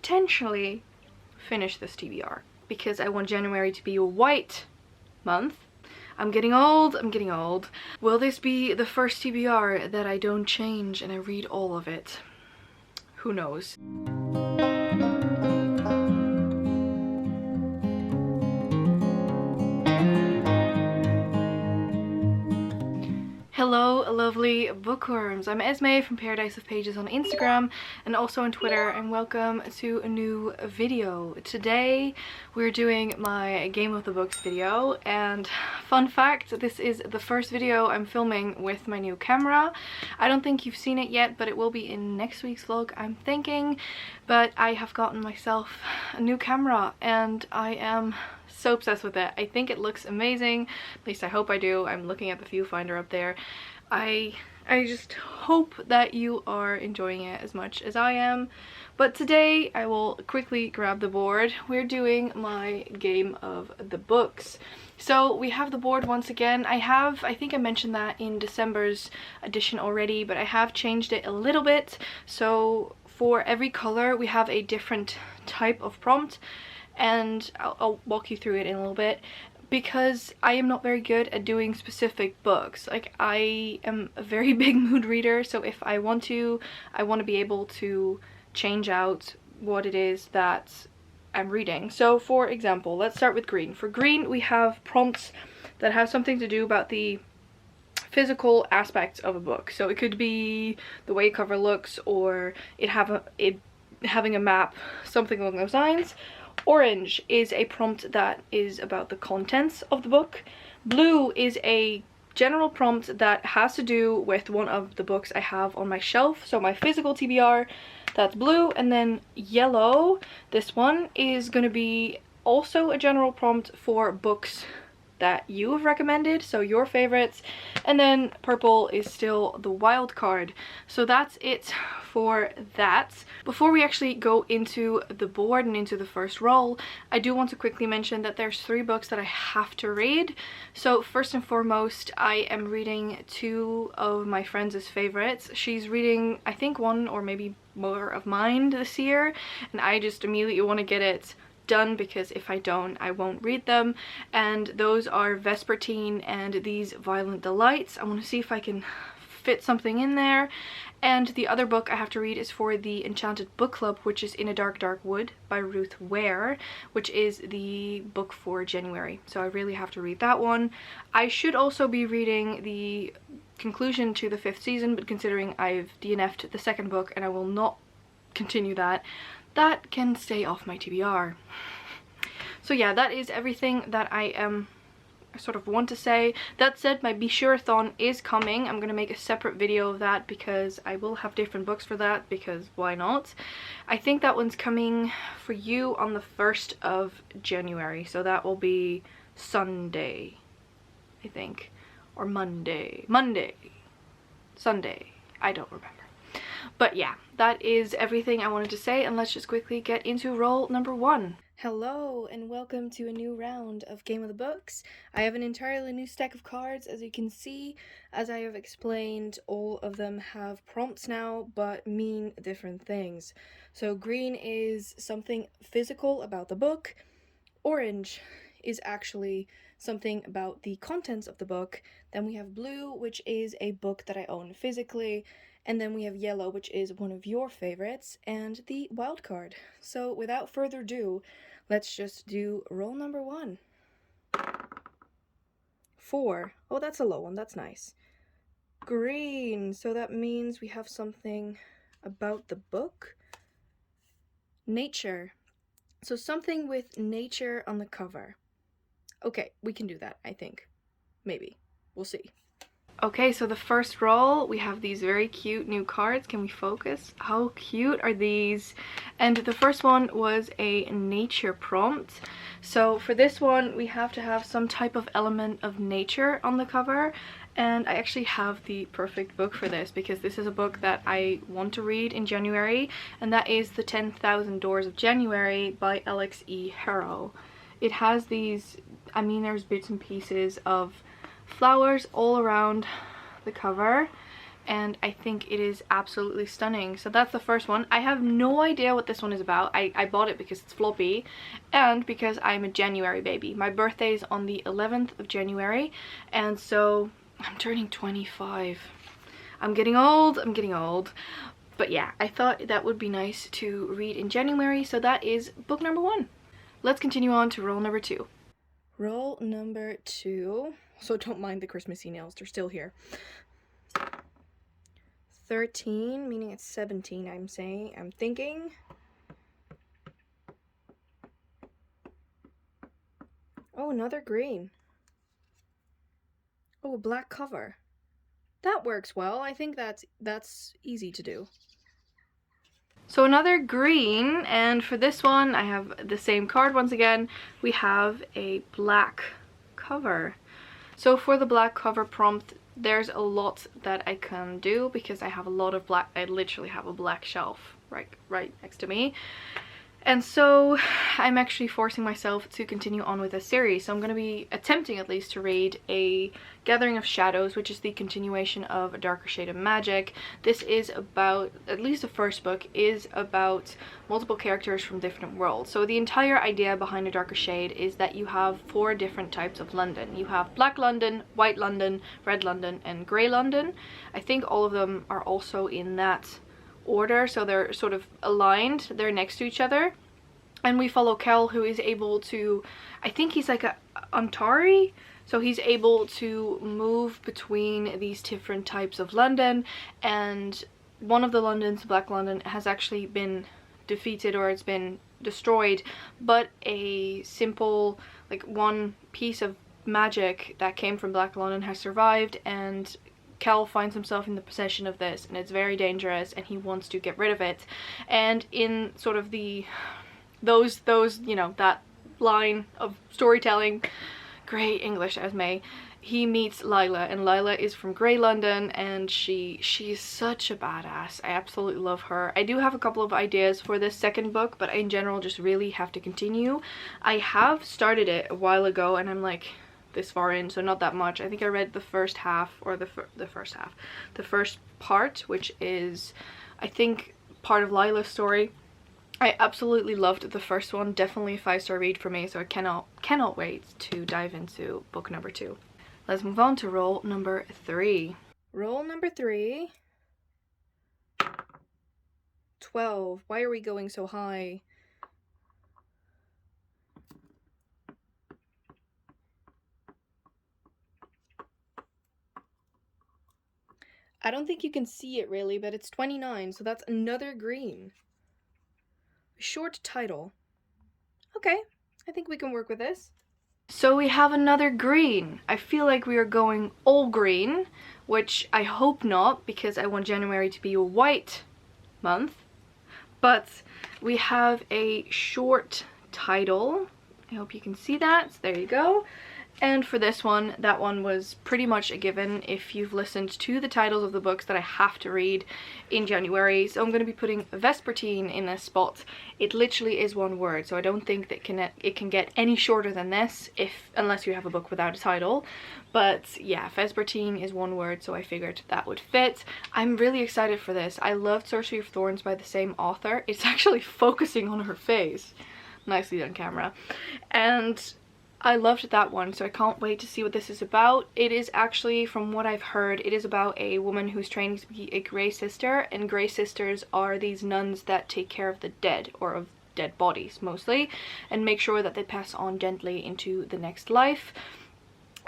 potentially finish this TBR because I want January to be a white month. I'm getting old, I'm getting old. Will this be the first TBR that I don't change and I read all of it? Who knows? Hello lovely bookworms, I'm Esmay from Paradise of Pages on Instagram and also on Twitter, and welcome to a new video. Today we're doing my Game of the Books video, and fun fact, this is the first video I'm filming with my new camera. I don't think you've seen it yet, but it will be in next week's vlog, I'm thinking. But I have gotten myself a new camera and I am so obsessed with it. I think it looks amazing, at least I hope I do. I'm looking at the viewfinder up there. I just hope that you are enjoying it as much as I am. But today I will quickly grab the board. We're doing my Game of the Books. So we have the board once again. I think I mentioned that in December's edition already, but I have changed it a little bit. So for every color we have a different type of prompt, and I'll walk you through it in a little bit, because I am not very good at doing specific books. Like, I am a very big mood reader, so if I want to be able to change out what it is that I'm reading. So for example, let's start with green. For green we have prompts that have something to do about the physical aspects of a book. So it could be the way a cover looks, or having a map, something along those lines. Orange is a prompt that is about the contents of the book. Blue is a general prompt that has to do with one of the books I have on my shelf, so my physical TBR, that's blue. And then yellow, this one is going to be also a general prompt for books that you have recommended, so your favorites. And then purple is still the wild card. So that's it for that. Before we actually go into the board and into the first roll, I do want to quickly mention that there's 3 books that I have to read. So first and foremost, I am reading 2 of my friends' favorites. She's reading, I think, 1 or maybe more of mine this year, and I just immediately want to get it done, because if I don't, I won't read them. And those are Vespertine and These Violent Delights. I want to see if I can fit something in there. And the other book I have to read is for the Enchanted Book Club, which is In a Dark Dark Wood by Ruth Ware, which is the book for January. So I really have to read that one. I should also be reading the conclusion to the 5th season, but considering I've DNF'd the 2nd book and I will not continue that, that can stay off my TBR. So yeah, that is everything that I sort of want to say. That said, my Be Sure-a-thon is coming. I'm gonna make a separate video of that because I will have different books for that, because why not? I think that one's coming for you on the 1st of January, so that will be Sunday, I think, or Monday, Sunday, I don't remember. But yeah, that is everything I wanted to say, and let's just quickly get into roll number 1. Hello and welcome to a new round of Game of the Books. I have an entirely new stack of cards, as you can see. As I have explained, all of them have prompts now, but mean different things. So green is something physical about the book. Orange is actually something about the contents of the book. Then we have blue, which is a book that I own physically. And then we have yellow, which is one of your favorites, and the wild card. So without further ado, let's just do roll number 1. 4. Oh, that's a low one. That's nice. Green. So that means we have something about the book. Nature. So something with nature on the cover. Okay, we can do that, I think. Maybe. We'll see. Okay, so the first roll, we have these very cute new cards. Can we focus? How cute are these? And the first one was a nature prompt. So for this one, we have to have some type of element of nature on the cover. And I actually have the perfect book for this, because this is a book that I want to read in January, and that is The 10,000 Doors of January by Alex E. Harrow. It has these, I mean, there's bits and pieces of flowers all around the cover, and I think it is absolutely stunning. So that's the first one. I have no idea what this one is about. I bought it because it's floppy and because I'm a January baby. My birthday is on the 11th of January, and so I'm turning 25. I'm getting old, But yeah, I thought that would be nice to read in January, so that is book number 1. Let's continue on to roll number 2. Roll number 2. So don't mind the Christmassy nails, they're still here. 13, meaning it's 17, I'm thinking. Oh, another green. Oh, a black cover. That works well. I think that's easy to do. So another green, and for this one I have the same card once again. We have a black cover. So for the black cover prompt, there's a lot that I can do because I have a lot of black. I literally have a black shelf right next to me. And so I'm actually forcing myself to continue on with this series. So I'm going to be attempting at least to read A Gathering of Shadows, which is the continuation of A Darker Shade of Magic. This is about, at least the first book, is about multiple characters from different worlds. So the entire idea behind A Darker Shade is that you have 4 different types of London. You have Black London, White London, Red London, and Grey London. I think all of them are also in that order, so they're sort of aligned, they're next to each other. And we follow Kel, who is able to, I think he's like a Antari, so he's able to move between these different types of London, and one of the Londons, Black London, has actually been defeated, or it's been destroyed, but a simple, like, one piece of magic that came from Black London has survived, and Kel finds himself in the possession of this, and it's very dangerous, and he wants to get rid of it. And in sort of those you know, that line of storytelling, great English, Esmay, he meets Lila, and Lila is from Grey London, and she's such a badass. I absolutely love her. I do have a couple of ideas for this second book, but in general just really have to continue. I have started it a while ago, and I'm like this far in, so not that much. I think I read the first half, or the first part, which is, I think, part of Lila's story. I absolutely loved the first one, definitely a 5-star read for me, so I cannot wait to dive into book number 2. Let's move on to roll number 3. Roll number 3. 12. Why are we going so high? I don't think you can see it really, but it's 29, so that's another green. Short title. Okay, I think we can work with this. So we have another green. I feel like we are going all green, which I hope not, because I want January to be a white month. But we have a short title. I hope you can see that. There you go. And for this one, that one was pretty much a given if you've listened to the titles of the books that I have to read in January. So I'm going to be putting Vespertine in this spot. It literally is one word, so I don't think that it can get any shorter than this, unless you have a book without a title. But yeah, Vespertine is one word, so I figured that would fit. I'm really excited for this. I loved Sorcery of Thorns by the same author. It's actually focusing on her face. Nicely done, camera. And I loved that one, so I can't wait to see what this is about. It is actually, from what I've heard, it is about a woman who's training to be a Grey Sister, and Grey Sisters are these nuns that take care of the dead, or of dead bodies mostly, and make sure that they pass on gently into the next life.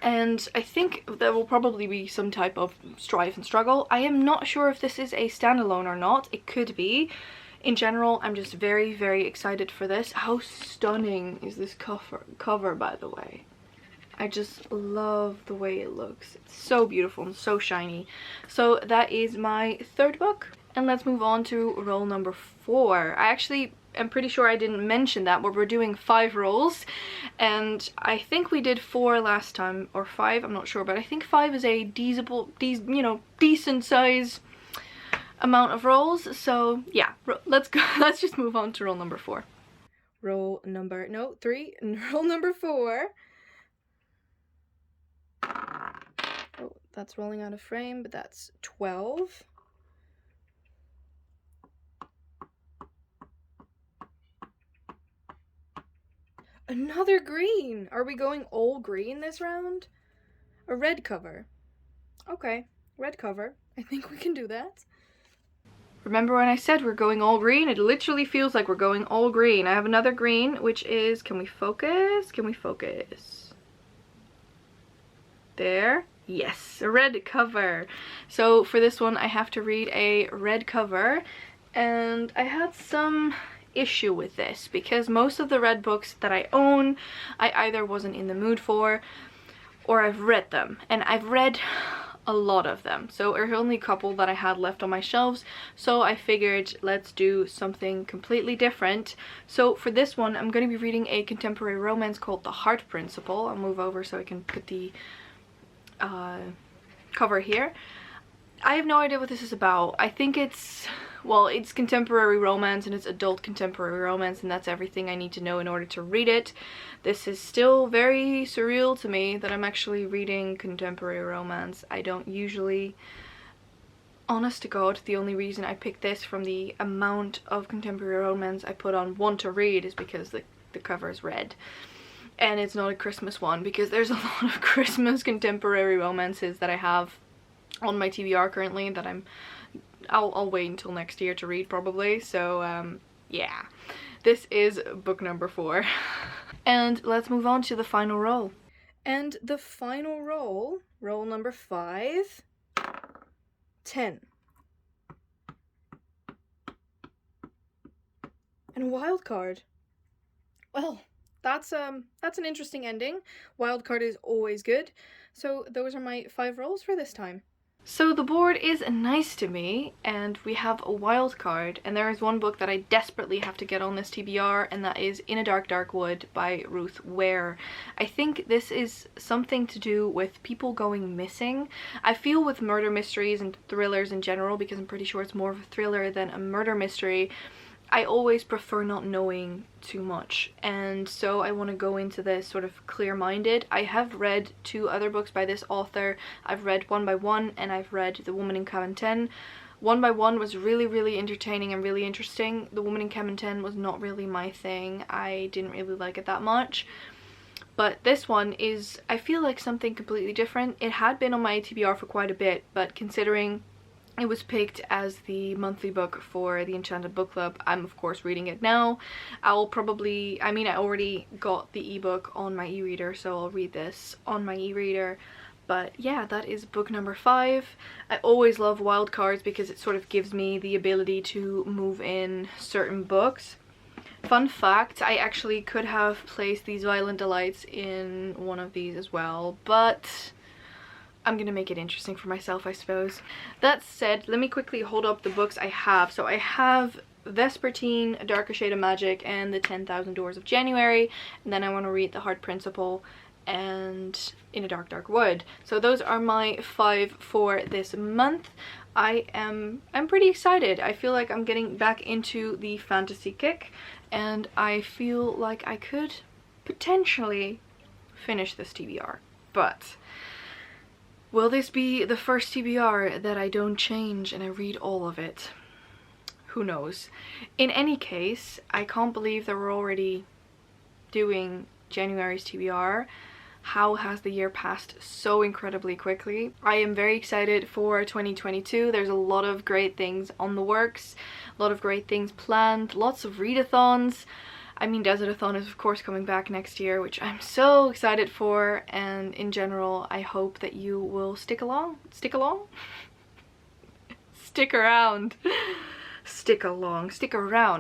And I think there will probably be some type of strife and struggle. I am not sure if this is a standalone or not. It could be. In general, I'm just very, very excited for this. How stunning is this cover, by the way? I just love the way it looks. It's so beautiful and so shiny. So that is my 3rd book. And let's move on to roll number 4. I'm pretty sure I didn't mention that, but we're doing 5 rolls. And I think we did 4 last time, or 5, I'm not sure. But I think 5 is a decent size amount of rolls. So yeah, let's just move on to roll number 4. Roll number 3 and roll number 4. Oh, That's rolling out of frame, but that's 12. Another green! Are we going all green this round? A red cover. Okay, red cover. I think we can do that. Remember when I said we're going all green? It literally feels like we're going all green. I have another green, which is, can we focus? Can we focus? There. Yes, a red cover. So for this one, I have to read a red cover. And I had some issue with this because most of the red books that I own, I either wasn't in the mood for or I've read them. And I've read a lot of them, so there's only a couple that I had left on my shelves, so I figured let's do something completely different. So for this one, I'm going to be reading a contemporary romance called The Heart Principle. I'll move over so I can put the cover here. I have no idea what this is about. I think it's, well, it's contemporary romance and it's adult contemporary romance, and that's everything I need to know in order to read it. This is still very surreal to me that I'm actually reading contemporary romance. I don't usually, honest to God, the only reason I picked this from the amount of contemporary romance I put on Want to Read is because the cover is red. And it's not a Christmas one, because there's a lot of Christmas contemporary romances that I have on my TBR currently that I'll wait until next year to read probably. So yeah, this is book number 4. And let's move on to the final roll. And the final roll, roll number 5, 10. And a wild card. Well, that's an interesting ending. Wild card is always good. So those are my 5 rolls for this time. So the board is nice to me, and we have a wild card, and there is one book that I desperately have to get on this TBR, and that is In a Dark Dark Wood by Ruth Ware. I think this is something to do with people going missing. I feel with murder mysteries and thrillers in general, because I'm pretty sure it's more of a thriller than a murder mystery, I always prefer not knowing too much, and so I want to go into this sort of clear-minded. I have read 2 other books by this author. I've read One by One and I've read The Woman in Cabin 10. One by One was really entertaining and really interesting. The Woman in Cabin 10 was not really my thing. I didn't really like it that much. But this one is, I feel like, something completely different. It had been on my TBR for quite a bit, but considering it was picked as the monthly book for the Enchanted Book Club, I'm of course reading it now. I'll probably, I mean, I already got the ebook on my e-reader, so I'll read this on my e-reader. But yeah, that is book number 5. I always love wild cards because it sort of gives me the ability to move in certain books. Fun fact, I actually could have placed these Violent Delights in one of these as well, but I'm gonna make it interesting for myself, I suppose. That said, let me quickly hold up the books I have. So I have Vespertine, A Darker Shade of Magic, and The 10,000 Doors of January, and then I want to read The Heart Principle and In a Dark Dark Wood. So those are my 5 for this month. I'm pretty excited. I feel like I'm getting back into the fantasy kick, and I feel like I could potentially finish this TBR, but will this be the first TBR that I don't change and I read all of it? Who knows? In any case, I can't believe that we're already doing January's TBR. How has the year passed so incredibly quickly? I am very excited for 2022. There's a lot of great things on the works, a lot of great things planned, lots of readathons. I mean, Desertathon is of course coming back next year, which I'm so excited for, and in general I hope that you will stick around, stick around,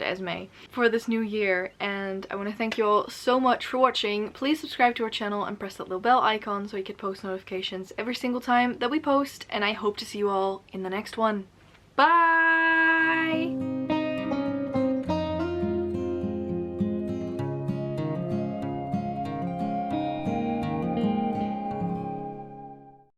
Esmay, for this new year. And I want to thank you all so much for watching. Please subscribe to our channel and press that little bell icon so you get post notifications every single time that we post, and I hope to see you all in the next one. Bye!